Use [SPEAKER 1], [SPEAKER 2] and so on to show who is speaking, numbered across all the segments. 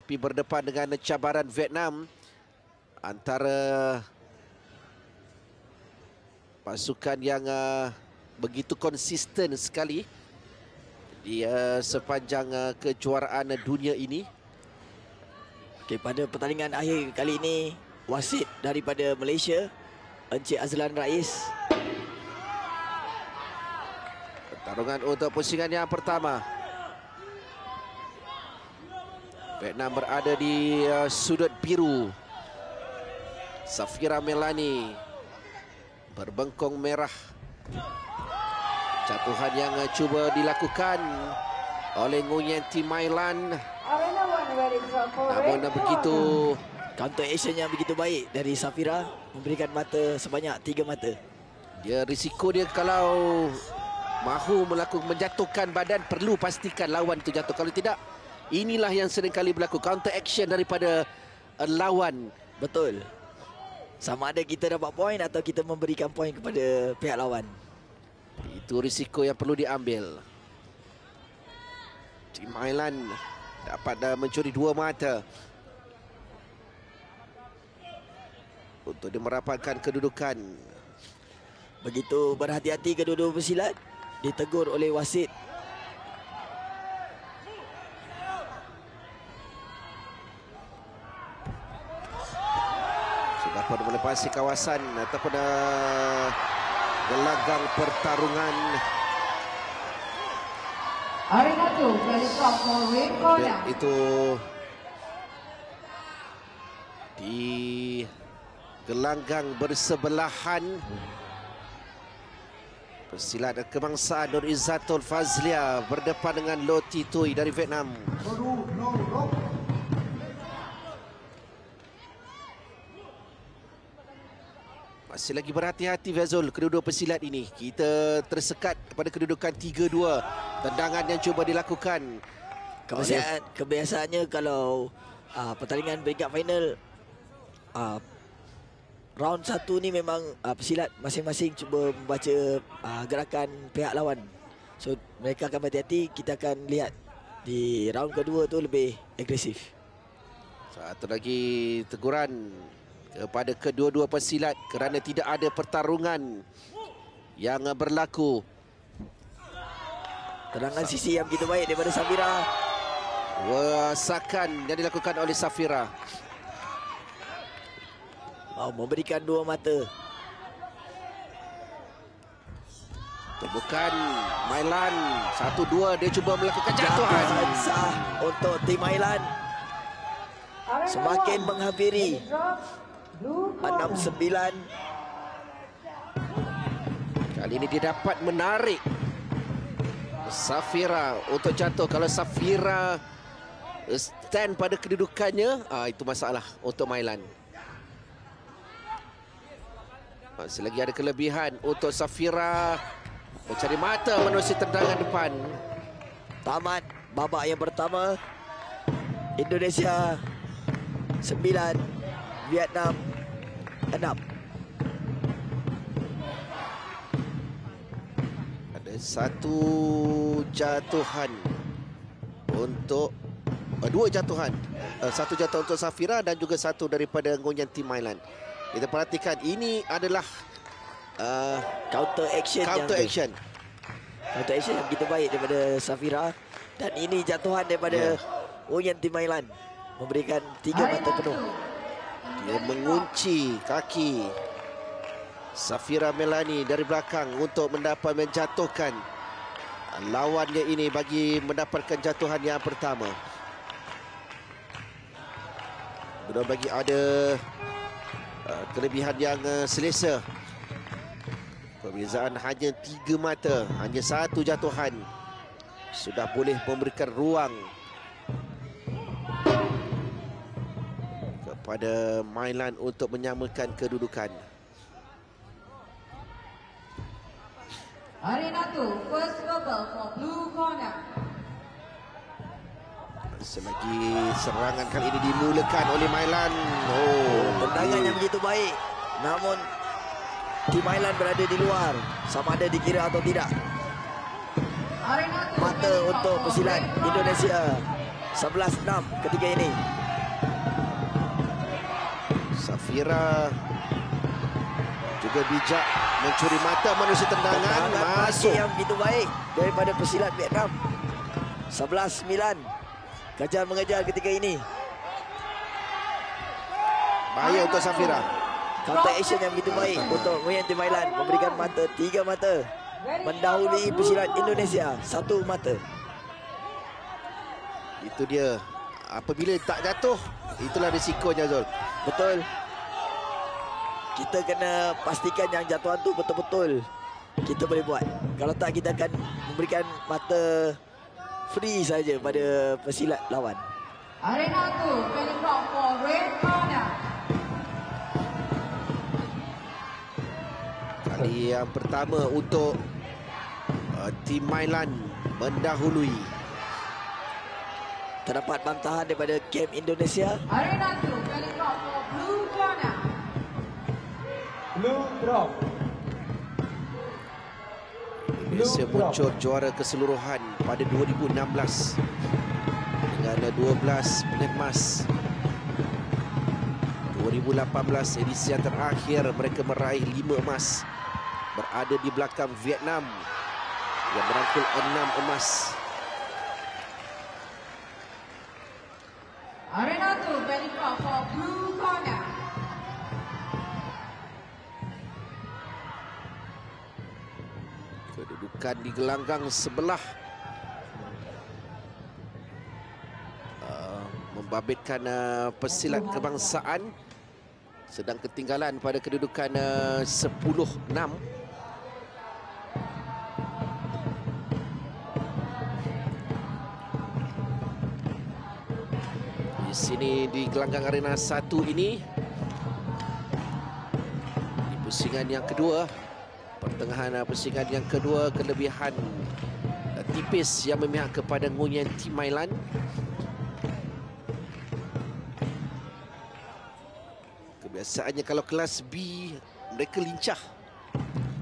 [SPEAKER 1] tetapi berdepan dengan cabaran Vietnam. Antara pasukan yang begitu konsisten sekali di sepanjang kejuaraan dunia ini.
[SPEAKER 2] Okay, pada pertandingan akhir kali ini, wasit daripada Malaysia, Encik Azlan Rais.
[SPEAKER 1] Pertarungan untuk pusingan yang pertama. Vietnam berada di sudut biru. Safira Melani berbengkong merah. Jatuhan yang cuba dilakukan oleh Nguyen Thi Mai Lan. Namun begitu
[SPEAKER 2] Counter action yang begitu baik dari Safira, memberikan mata sebanyak 3 mata.
[SPEAKER 1] Dia risiko dia kalau mahu menjatuhkan badan, perlu pastikan lawan itu jatuh. Kalau tidak, inilah yang seringkali berlaku, counter action daripada lawan.
[SPEAKER 2] Betul. Sama ada kita dapat poin atau kita memberikan poin kepada pihak lawan.
[SPEAKER 1] Itu risiko yang perlu diambil. Thi Mai Lan dapat mencuri 2 mata untuk dia merapatkan kedudukan.
[SPEAKER 2] Begitu berhati-hati kedua-dua pesilat, ditegur oleh wasit.
[SPEAKER 1] Sudah pun melepasi kawasan ataupun gelanggang pertarungan. Itu di gelanggang bersebelahan. Pesilat kebangsaan Nur Izzatul Fazlia berdepan dengan Loh Thi Thuy dari Vietnam. Masih lagi berhati-hati Fazul, kedua-dua pesilat ini. Kita tersekat pada kedudukan 3-2. Tendangan yang cuba dilakukan.
[SPEAKER 2] Kebiasaannya kalau pertandingan peringkat final, round 1 ni memang pesilat masing-masing cuba membaca gerakan pihak lawan. So mereka akan berhati-hati. Kita akan lihat di round kedua tu lebih agresif.
[SPEAKER 1] Satu lagi teguran kepada kedua-dua pesilat kerana tidak ada pertarungan yang berlaku.
[SPEAKER 2] Tendangan sisi yang begitu baik daripada Safira.
[SPEAKER 1] Wasakan yang dilakukan oleh Safira.
[SPEAKER 2] Memberikan 2 mata.
[SPEAKER 1] Bukan Mai Lan. 1-2 dia cuba melakukan jatuhan.
[SPEAKER 2] Sah untuk Thi Mai Lan. Semakin menghampiri 6-9.
[SPEAKER 1] Kali ini dia dapat menarik Safira untuk jatuh. Kalau Safira stand pada kedudukannya, itu masalah untuk Mai Lan. Masih lagi ada kelebihan untuk Safira mencari mata menerusi tendangan depan.
[SPEAKER 2] Tamat babak yang pertama. Indonesia 9, Vietnam 6.
[SPEAKER 1] Ada satu jatuhan untuk dua jatuhan. Satu jatuh untuk Safira dan juga satu daripada Nguyen Thi Mai Lan. Kita perhatikan ini adalah
[SPEAKER 2] counter action yang begitu baik daripada Safira. Dan ini jatuhan daripada Nguyen Thi Mai Lan, memberikan 3 mata penuh.
[SPEAKER 1] Dia mengunci kaki Safira Melani dari belakang untuk mendapat menjatuhkan lawannya ini bagi mendapatkan jatuhan yang pertama. Belum lagi ada kelebihan yang selesa. Perbezaan hanya 3 mata, hanya 1 jatuhan sudah boleh memberikan ruang kepada Mai Lan untuk menyamakan kedudukan.
[SPEAKER 3] Arenatu, first bubble for blue corner.
[SPEAKER 1] Selagi serangan kali ini dimulakan oleh Mai Lan.
[SPEAKER 2] Tendangan yang begitu baik. Namun Thi Mai Lan berada di luar. Sama ada dikira atau tidak. Mata untuk pesilat Indonesia 11-6 ketika ini.
[SPEAKER 1] Safira juga bijak mencuri mata manusia tendangan. Masuk
[SPEAKER 2] yang begitu baik daripada pesilat Vietnam. 11-9. Kejar mengejar ketika ini.
[SPEAKER 1] bahaya untuk Safira.
[SPEAKER 2] Counter action yang begitu baik untuk Nguyen Thi Mai Lan. Memberikan mata, 3 mata. Mendahului pesilat Indonesia 1 mata.
[SPEAKER 1] Itu dia. Apabila tak jatuh, itulah risikonya, Zul.
[SPEAKER 2] Betul. Kita kena pastikan yang jatuhan tu betul-betul kita boleh buat. Kalau tak, kita akan memberikan mata free saja pada pesilat lawan.
[SPEAKER 3] Arena 2, planning block for red corner.
[SPEAKER 1] Kali yang pertama untuk Thi Mai Lan mendahului.
[SPEAKER 2] Terdapat bantahan daripada Camp Indonesia.
[SPEAKER 3] Arena 2, planning block for blue corner.
[SPEAKER 4] Blue drop.
[SPEAKER 1] Indonesia muncul juara keseluruhan pada 2016 dengan 12 pingat emas. 2018 edisi yang terakhir mereka meraih 5 emas, berada di belakang Vietnam yang merangkul 6 emas.
[SPEAKER 3] Arena 2, planning block for blue corner.
[SPEAKER 1] Kedudukan di gelanggang sebelah membabitkan pesilat kebangsaan sedang ketinggalan pada kedudukan 10-6. Di sini di gelanggang arena 1 ini, di pusingan yang kedua, pertengahan pusingan yang kedua, kelebihan tipis yang memihak kepada Nguyen Thi Mai Lan. Kebiasaannya kalau kelas B mereka lincah.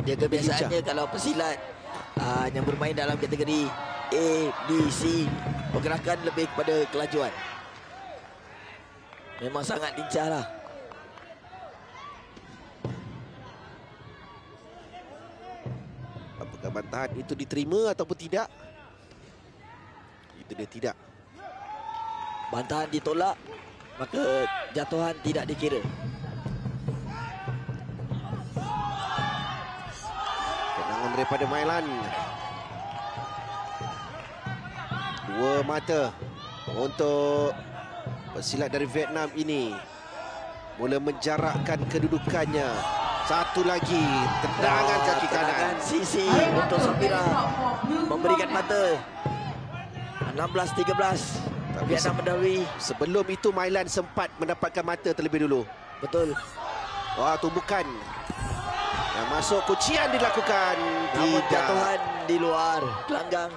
[SPEAKER 2] Dia kebiasaannya kalau pesilat yang bermain dalam kategori A, B, C, pergerakan lebih kepada kelajuan. Memang sangat lincah lah.
[SPEAKER 1] Apakah bantahan itu diterima ataupun tidak? Itu dia tidak.
[SPEAKER 2] Bantahan ditolak, maka jatuhan tidak dikira.
[SPEAKER 1] Tendangan daripada Mai Lan. 2 mata untuk pesilat dari Vietnam ini. Mula menjarakkan kedudukannya. Satu lagi tendangan kaki kanan.
[SPEAKER 2] Sisi untuk Safira memberikan mata. 16-13. Vietnam mendahului.
[SPEAKER 1] Sebelum itu Mai Lan sempat mendapatkan mata terlebih dulu.
[SPEAKER 2] Betul.
[SPEAKER 1] Wah, tumbukan yang masuk, kuncian dilakukan.
[SPEAKER 2] Namun
[SPEAKER 1] Tidak.
[SPEAKER 2] jatuhan di luar gelanggang.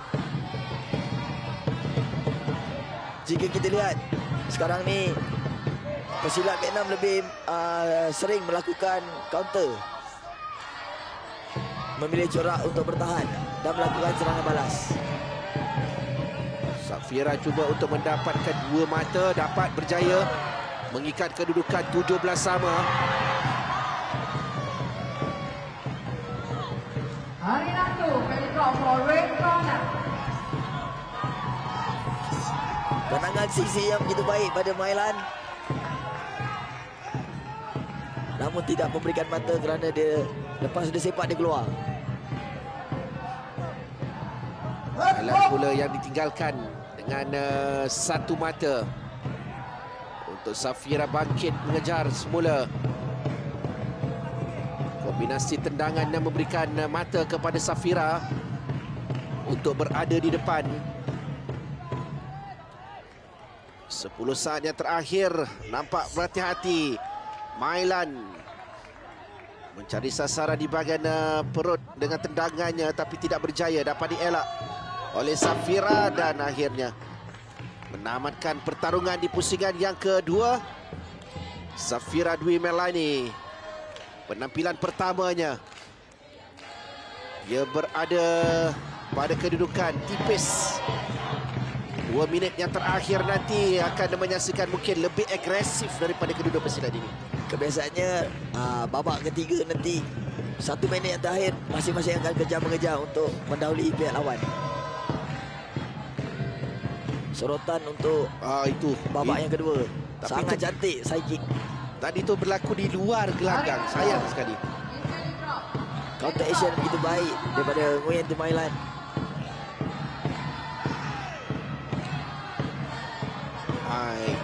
[SPEAKER 2] Jika kita lihat sekarang ni, pesilat Vietnam lebih sering melakukan counter, memilih corak untuk bertahan dan melakukan serangan balas.
[SPEAKER 1] Safira cuba untuk mendapatkan 2 mata, dapat berjaya mengikat kedudukan 17 sama.
[SPEAKER 3] Arena 2, planning block for red corner.
[SPEAKER 2] Tendangan sisi yang begitu baik pada Mai Lan, namun tidak memberikan mata kerana dia lepas dia sepak dia keluar.
[SPEAKER 1] Mai Lan pula yang ditinggalkan dengan 1 mata. Untuk Safira bangkit mengejar semula. Kombinasi tendangan yang memberikan mata kepada Safira untuk berada di depan. 10 saat yang terakhir nampak berhati-hati. Mai Lan mencari sasaran di bahagian perut dengan tendangannya, tapi tidak berjaya, dapat dielak oleh Safira dan akhirnya menamatkan pertarungan di pusingan yang kedua. Safira Dwi Melani, penampilan pertamanya, dia berada pada kedudukan tipis. 2 minit yang terakhir nanti akan menyaksikan mungkin lebih agresif daripada kedua pesilat ini.
[SPEAKER 2] Kebiasaannya babak ketiga nanti 1 minit yang terakhir masing-masing akan kejar-mengejar untuk mendahului pihak lawan. Sorotan untuk
[SPEAKER 1] itu
[SPEAKER 2] babak yang kedua.
[SPEAKER 1] Tapi
[SPEAKER 2] Sangat cantik side kick.
[SPEAKER 1] tadi tu berlaku di luar gelanggang. Sayang sekali.
[SPEAKER 2] Counter action begitu baik daripada Nguyen Timailan.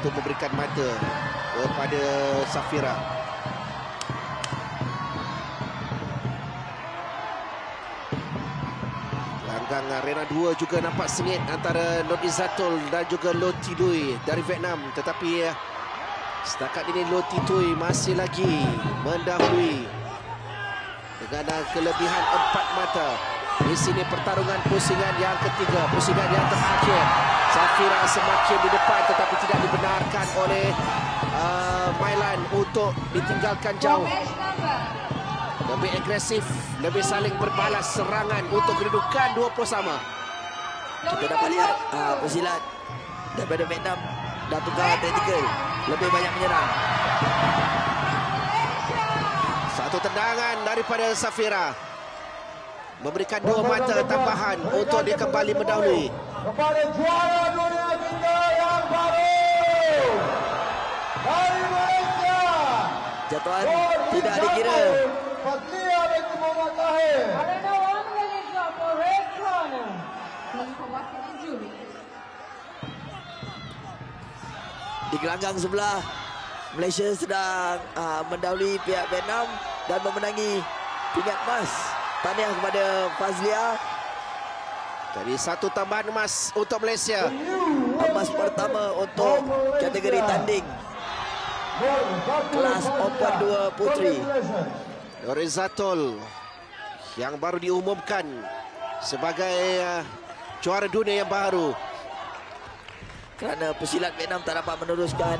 [SPEAKER 1] Itu memberikan mata kepada Safira. Gelanggang arena 2 juga nampak sengit antara Nur Izzatul dan juga Loh Thi Dui dari Vietnam. Tetapi setakat ini Loh Thi Dui masih lagi mendahului dengan kelebihan 4 mata. Di sini pertarungan pusingan yang ketiga, pusingan yang terakhir. Safira semakin di depan tetapi tidak dibenarkan oleh Mailan untuk ditinggalkan jauh. Lebih agresif, lebih saling berbalas serangan untuk kedudukan 20 sama.
[SPEAKER 2] Kita dapat lihat pesilat daripada Vietnam dah tukar taktikal, lebih banyak menyerang.
[SPEAKER 1] Satu tendangan daripada Safira memberikan 2 mata tambahan untuk dia kembali mendahului.
[SPEAKER 4] Kepada juara dunia kita yang baru dari Malaysia,
[SPEAKER 2] Jatuhan tidak dikira.
[SPEAKER 4] Fadlia binti Muhammad Tahir.
[SPEAKER 3] Arena 1 release drop for red corner. Team perwakilan juri.
[SPEAKER 2] Di gelanggang sebelah, Malaysia sedang mendahului pihak Vietnam dan memenangi pingat emas. Tahniah kepada Fazlia.
[SPEAKER 1] Jadi satu tambahan emas untuk Malaysia.
[SPEAKER 2] Emas pertama untuk kategori tanding kelas Open 2 Puteri.
[SPEAKER 1] Nur Izzatul yang baru diumumkan sebagai juara dunia yang baru.
[SPEAKER 2] Kerana pesilat Vietnam tak dapat meneruskan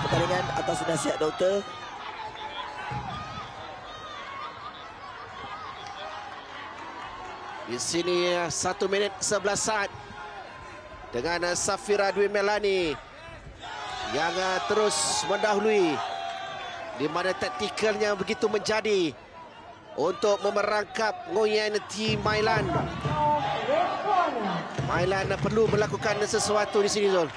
[SPEAKER 2] pertandingan atas nasihat doktor.
[SPEAKER 1] Di sini 1 minit 11 saat dengan Safira Dwi Melani yang terus mendahului, di mana taktikalnya begitu menjadi untuk memerangkap Nguyen Timailan. Mailan perlu melakukan sesuatu di sini, Zul.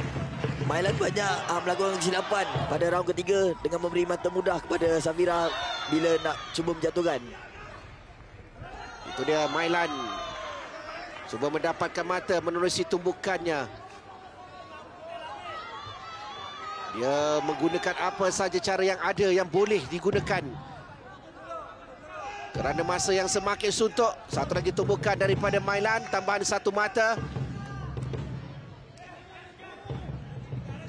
[SPEAKER 2] Mailan banyak melakukan kesilapan pada raund ketiga dengan memberi mata mudah kepada Safira bila nak cuba menjatuhkan.
[SPEAKER 1] Itu dia Mailan cuba mendapatkan mata menerusi tumbukannya. Dia menggunakan apa saja cara yang ada yang boleh digunakan. Kerana masa yang semakin suntuk, satu lagi tumbukan daripada Mailan, tambahan 1 mata.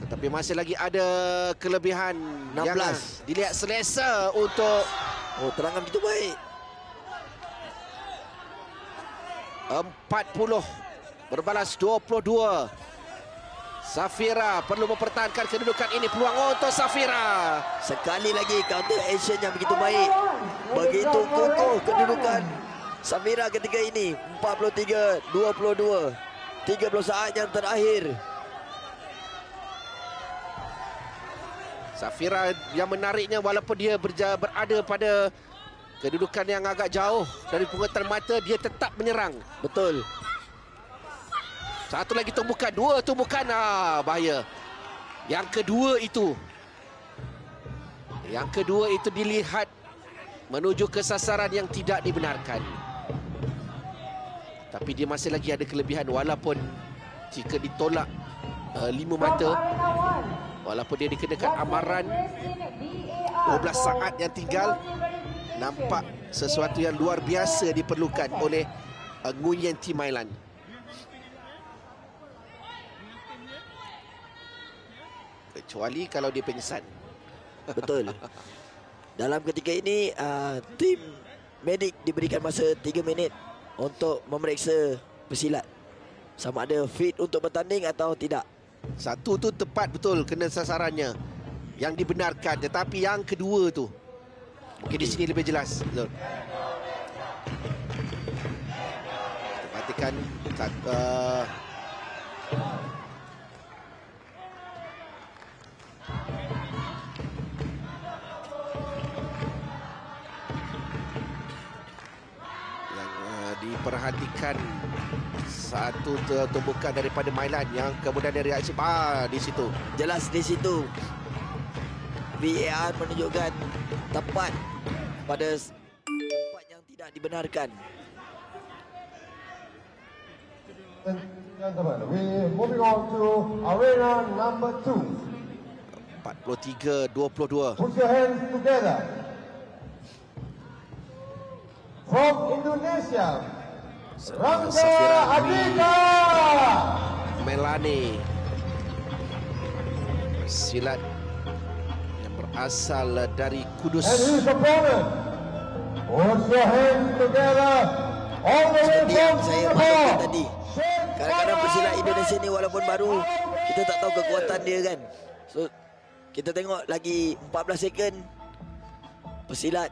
[SPEAKER 1] Tetapi masih lagi ada kelebihan
[SPEAKER 2] 16.
[SPEAKER 1] yang dilihat selesa untuk
[SPEAKER 2] Terangan begitu baik.
[SPEAKER 1] 40 berbalas 22. Safira perlu mempertahankan kedudukan ini. Peluang untuk Safira.
[SPEAKER 2] Sekali lagi counter action yang begitu baik. Begitu kukuh kedudukan Safira ketika ini. 43-22. 30 saat yang terakhir.
[SPEAKER 1] Safira yang menariknya walaupun dia berada pada kedudukan yang agak jauh dari pungutan mata, dia tetap menyerang.
[SPEAKER 2] Betul.
[SPEAKER 1] Satu lagi tumbukan, 2 tumbukan. Bahaya. Yang kedua itu dilihat menuju ke sasaran yang tidak dibenarkan. Tapi dia masih lagi ada kelebihan walaupun jika ditolak 5 mata, walaupun dia dikenakan amaran 12 saat yang tinggal, nampak sesuatu yang luar biasa diperlukan oleh Nguyen Timailan. Kecuali kalau dia pingsan.
[SPEAKER 2] Betul. Dalam ketika ini tim medik diberikan masa 3 minit untuk memeriksa pesilat sama ada fit untuk bertanding atau tidak.
[SPEAKER 1] Satu tu tepat betul kena sasarannya yang dibenarkan, tetapi yang kedua tu mungkin di sini lebih jelas. Betul. Kita perhatikan perhatikan satu tumbukan daripada Mailan yang kemudian dia reaksi di situ.
[SPEAKER 2] Jelas di situ VAR menunjukkan tepat pada tempat yang tidak dibenarkan.
[SPEAKER 4] Gentlemen, we moving on to arena number 2.
[SPEAKER 1] 43-22.
[SPEAKER 4] Put your hands together. From Indonesia, Rangga
[SPEAKER 1] Safira
[SPEAKER 4] Andika.
[SPEAKER 1] Melani, silat yang berasal dari Kudus.
[SPEAKER 4] And his opponent. Put your hands together. All the way
[SPEAKER 2] Seperti yang
[SPEAKER 4] from
[SPEAKER 2] saya
[SPEAKER 4] Singapore.
[SPEAKER 2] maklumkan tadi, kadang-kadang pesilat Indonesia ni walaupun baru, kita tak tahu kekuatan dia kan. So kita tengok lagi 14 second, pesilat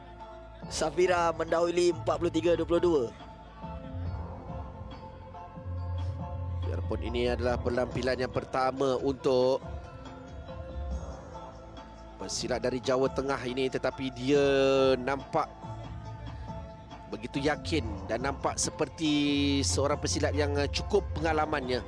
[SPEAKER 2] Safira mendahului 43-22.
[SPEAKER 1] Biarpun ini adalah penampilan yang pertama untuk pesilat dari Jawa Tengah ini, tetapi dia nampak begitu yakin dan nampak seperti seorang pesilat yang cukup pengalamannya.